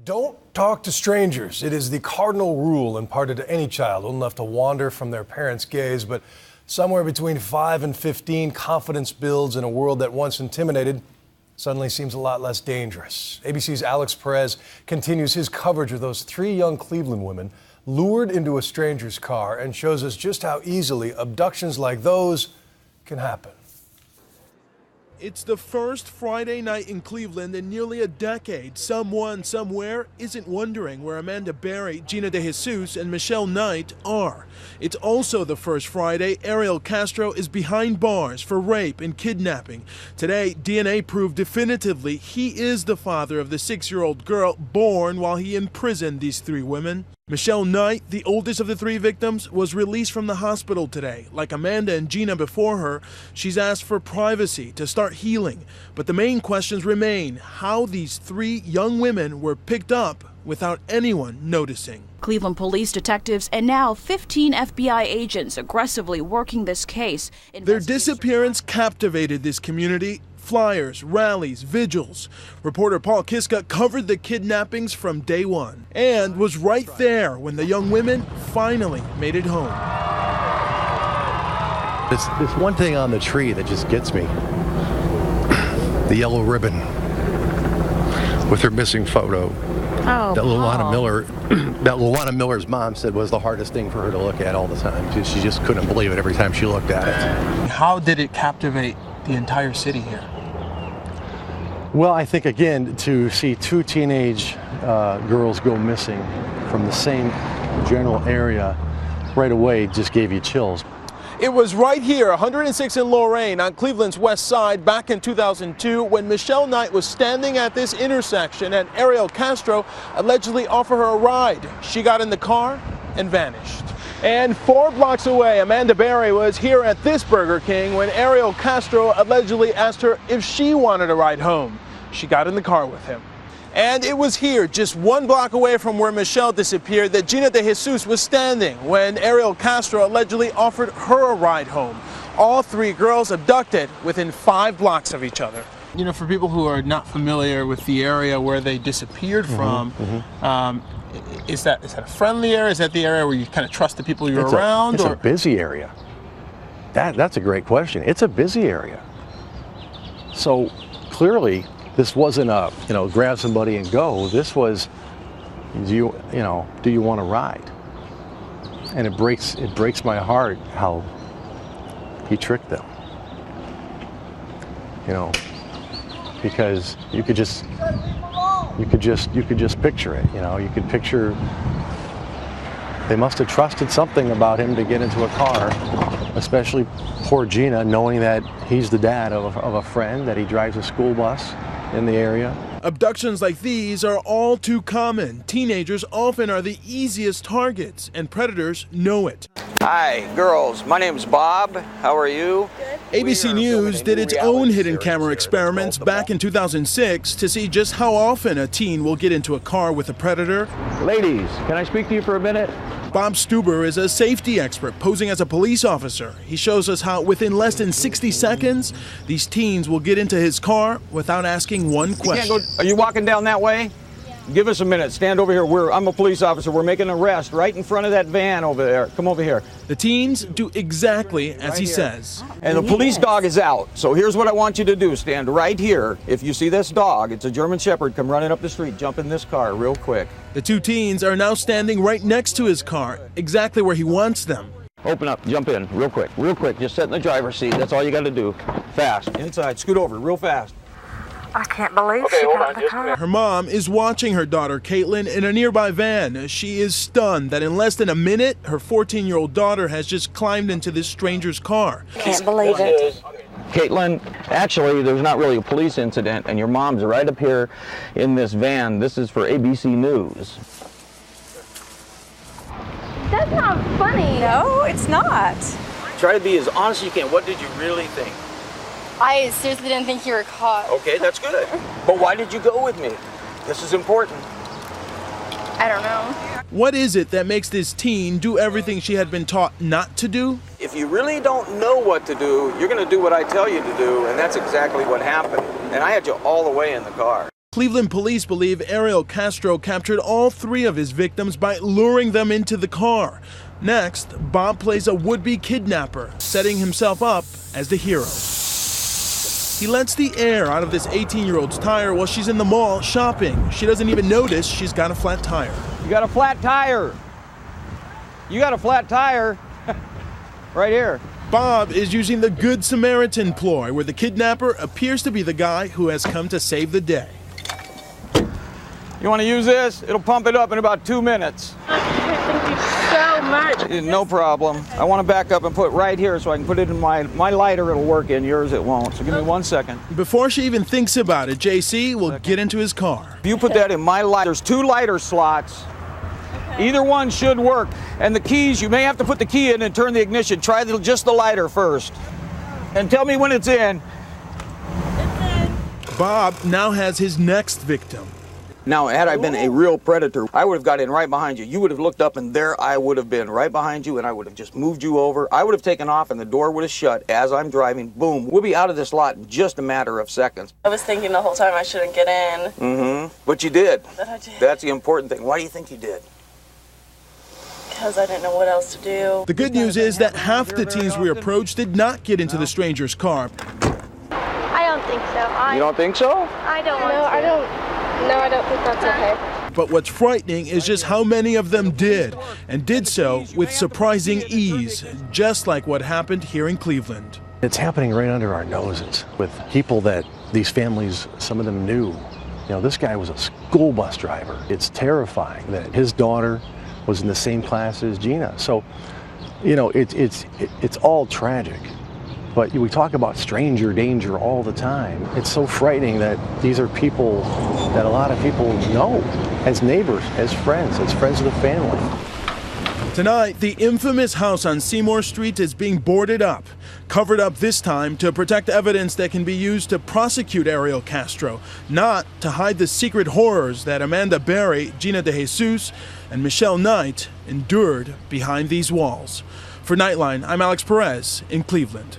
Don't talk to strangers. It is the cardinal rule imparted to any child old enough to wander from their parents' gaze. But somewhere between 5 and 15, confidence builds in a world that once intimidated suddenly seems a lot less dangerous. ABC's Alex Perez continues his coverage of those 3 young Cleveland women lured into a stranger's car and shows us just how easily abductions like those can happen. It's the first Friday night in Cleveland in nearly a decade. Someone, somewhere, isn't wondering where Amanda Berry, Gina DeJesus, and Michelle Knight are. It's also the first Friday Ariel Castro is behind bars for rape and kidnapping. Today, DNA proved definitively he is the father of the 6-year-old girl born while he imprisoned these 3 women. Michelle Knight, the oldest of the 3 victims, was released from the hospital today. Like Amanda and Gina before her, she's asked for privacy to start healing. But the main questions remain: how these 3 young women were picked up without anyone noticing. Cleveland police detectives and now 15 FBI agents aggressively working this case. Their disappearance captivated this community. Flyers, rallies, vigils. Reporter Paul Kiska covered the kidnappings from day one and was right there when the young women finally made it home. There's one thing on the tree that just gets me. The yellow ribbon with her missing photo. Oh, that Luana Miller's mom said was the hardest thing for her to look at all the time. She just couldn't believe it every time she looked at it. How did it captivate the entire city here? Well, I think, again, to see 2 teenage girls go missing from the same general area right away just gave you chills. It was right here, 106 in Lorain on Cleveland's west side back in 2002 when Michelle Knight was standing at this intersection and Ariel Castro allegedly offered her a ride. She got in the car and vanished. And 4 blocks away, Amanda Berry was here at this Burger King when Ariel Castro allegedly asked her if she wanted a ride home. She got in the car with him. And it was here, just 1 block away from where Michelle disappeared, that Gina DeJesus was standing when Ariel Castro allegedly offered her a ride home. All 3 girls abducted within 5 blocks of each other. You know, for people who are not familiar with the area where they disappeared from, is that a friendly area? Is that the area where you kind of trust the people you're around? It's a busy area. That's a great question. It's a busy area. So clearly, this wasn't a, grab somebody and go. This was, do you want to ride? And it breaks my heart how he tricked them. Because you could just picture it. You could picture they must have trusted something about him to get into a car, especially poor Gina, knowing that he's the dad of a friend, that he drives a school bus in the area. Abductions like these are all too common. Teenagers often are the easiest targets, and predators know it. Hi, girls. My name's Bob. How are you? Good. ABC News did its own hidden camera experiments back in 2006 to see just how often a teen will get into a car with a predator. Ladies, can I speak to you for a minute? Bob Stuber is a safety expert posing as a police officer. He shows us how within less than 60 seconds, these teens will get into his car without asking one question. Are you walking down that way? Yeah. Give us a minute. Stand over here. I'm a police officer. We're making an arrest right in front of that van over there. Come over here. The teens do exactly as he says. And the police dog is out. So here's what I want you to do. Stand right here. If you see this dog, it's a German Shepherd, come running up the street. Jump in this car real quick. The 2 teens are now standing right next to his car, exactly where he wants them. Open up, jump in, real quick, just sit in the driver's seat. That's all you got to do. Fast. Inside, scoot over, real fast. I can't believe she got in the car. Her mom is watching her daughter Caitlin in a nearby van. She is stunned that in less than a minute, her 14-year-old daughter has just climbed into this stranger's car. Can't believe it. Caitlin, actually, there's not really a police incident, and your mom's right up here in this van. This is for ABC News. That's not funny. No, it's not. Try to be as honest as you can. What did you really think? I seriously didn't think you were caught. Okay, that's good. But why did you go with me? This is important. I don't know. What is it that makes this teen do everything she had been taught not to do? If you really don't know what to do, you're going to do what I tell you to do, and that's exactly what happened. And I had you all the way in the car. Cleveland police believe Ariel Castro captured all 3 of his victims by luring them into the car. Next, Bob plays a would-be kidnapper, setting himself up as the hero. He lets the air out of this 18-year-old's tire while she's in the mall shopping. She doesn't even notice she's got a flat tire. You got a flat tire. You got a flat tire. Right here. Bob is using the Good Samaritan ploy, where the kidnapper appears to be the guy who has come to save the day. You want to use this? It'll pump it up in about 2 minutes. Thank you so much. No problem. I want to back up and put it right here so I can put it in my lighter. It'll work in yours. It won't. So give me 1 second. Before she even thinks about it, JC will get into his car. If you put that in my lighter, there's 2 lighter slots. Either one should work. And the keys, you may have to put the key in and turn the ignition. Try just the lighter first. And tell me when it's in. Bob now has his next victim. Now, had I been a real predator, I would have got in right behind you. You would have looked up, and there I would have been right behind you, and I would have just moved you over. I would have taken off, and the door would have shut as I'm driving. Boom. We'll be out of this lot in just a matter of seconds. I was thinking the whole time I shouldn't get in. Mm-hmm. But you did. But I did. That's the important thing. Why do you think you did? Because I didn't know what else to do. The good news is that half the teens we approached did not get into the stranger's car. I don't think so. You don't think so? I don't want to. No, I don't think that's okay. But what's frightening is just how many of them did, and did so with surprising ease, just like what happened here in Cleveland. It's happening right under our noses with people that these families, some of them knew. You know, this guy was a school bus driver. It's terrifying that his daughter was in the same class as Gina. So, you know, it's all tragic. But we talk about stranger danger all the time. It's so frightening that these are people that a lot of people know as neighbors, as friends of the family. Tonight, the infamous house on Seymour Street is being boarded up, covered up this time to protect evidence that can be used to prosecute Ariel Castro, not to hide the secret horrors that Amanda Berry, Gina DeJesus, and Michelle Knight endured behind these walls. For Nightline, I'm Alex Perez in Cleveland.